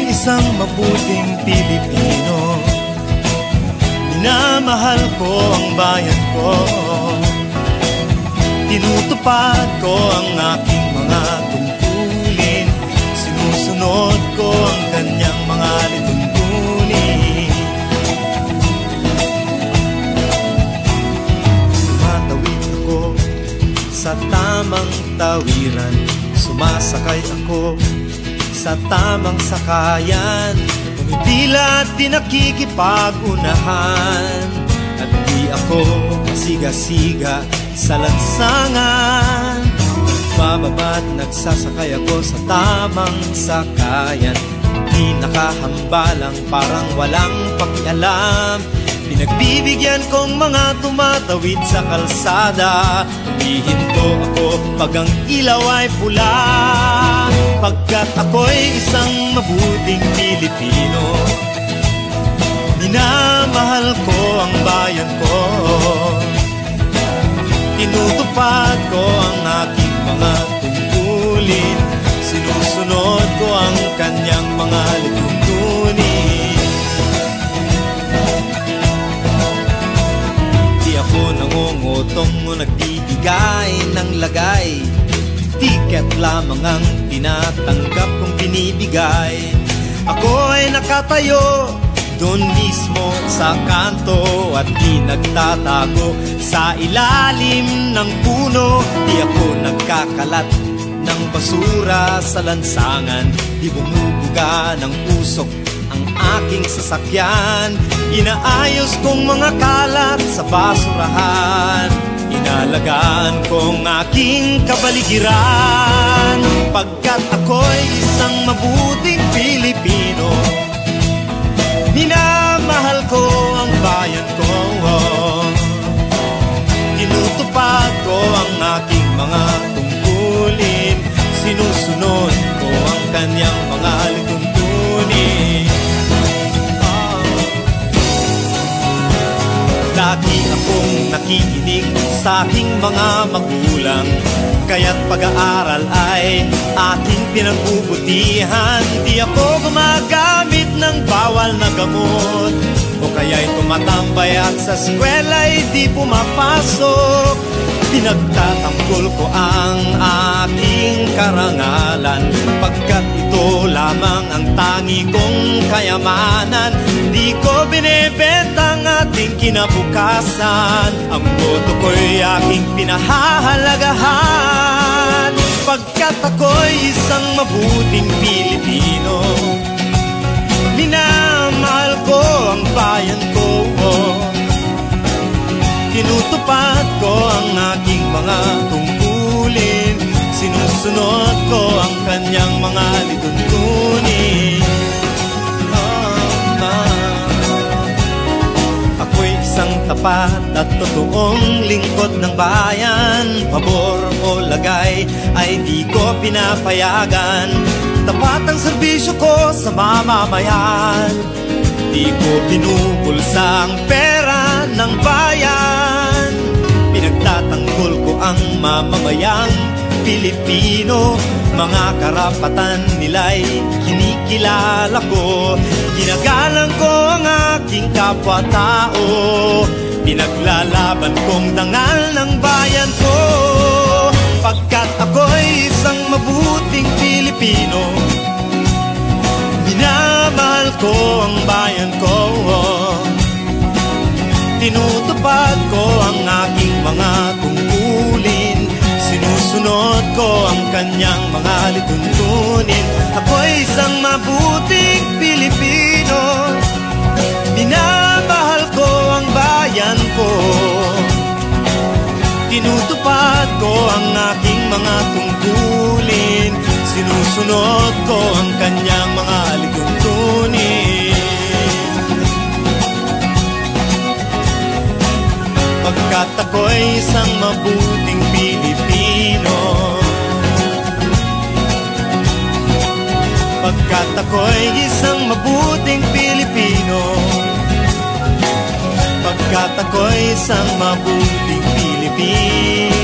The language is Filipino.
isang mabuting Pilipino. Minamahal ko ang bayan ko, tinutupad ko ang aking mga tungkulin, sinusunod ko ang kanyang mga lituntunin. Tumatawid ako sa tamang tawiran, sumasakay ako sa tamang sakayan, umipila at di nakikipag-unahan, at di ako siga-siga sa lansangan. Bababa at nagsasakay ako sa tamang sakayan, di nakahambalang parang walang pakialam. Pinagbibigyan kong mga tumatawid sa kalsada, humihinto ako pag ang ilaw ay pula, pagkat ako'y isang mabuting Pilipino. Minamahal ko ang bayan ko, tinutupad ko ang aking mga tungkulin, sinusunod ko ang kanyang mga lituntunin. Di ako nangungutong o nagbibigay ng lagay, tiket lamang ang tinatanggap kong binibigay. Ako ay nakatayo doon mismo sa kanto at di nagtatago sa ilalim ng puno. Di ako nagkakalat ng basura sa lansangan, di bumubuga ng usok ang aking sasakyan. Inaayos kong mga kalat sa basurahan, inalagaan kong aking kabaligiran, pagkat ako'y isang mabuting Pilipino. Minamahal ko ang bayan ko, tinutupad ko ang aking mga tungkulin, sinusunod ko ang kanyang mga lituntunin. Lagi akong nakikinig sa aking mga magulang, kaya't pag-aaral ay aking pinagbubutihan. Di ako gumagamit ng bawal na gamot, o kaya'y tumatambay at sa eskwela'y di pumapasok. Pinagtatanggol ko ang aking karangalan, pagkat ito lamang ang tangi kong kayamanan. Di ko binebenta ang ating kinabukasan, ang boto ko'y aking pinahahalagahan, pagkat ako'y isang mabuting Pilipino. Minamahal ko ang bayan ko, tinutupad ko ang aking mga tungkulin, sinusunod ko ang kanyang mga lituntunin. Ako'y isang tapat at totoong lingkod ng bayan, pabor o lagay ay di ko pinapayagan. Tapat ang serbisyo ko sa mamamayan, di ko pinupulsa ang pera ng bayan. Pinagtatanggol ko ang mamamayang Pilipino, mga karapatan nila'y kinikilala ko. Ginagalang ko ang aking kapwa-tao, pinaglalaban kong dangal ng bayan ko, pagkat ako'y isang mabuting Pilipino. Minamahal ko ang bayan ko, tinutupad ko ang aking mga tungkulin, sinusunod ko ang kanyang mga lituntunin. Ako'y isang mabuting Pilipino, minamahal ko ang bayan ko, tinutupad ko ang aking mga tungkulin, sinusunod ko ang kanyang mga lituntunin. Pagkat ako'y isang mabuting Pilipino, pagkat ako'y isang mabuting Pilipino, pagkat ako'y isang mabuting Pilipino.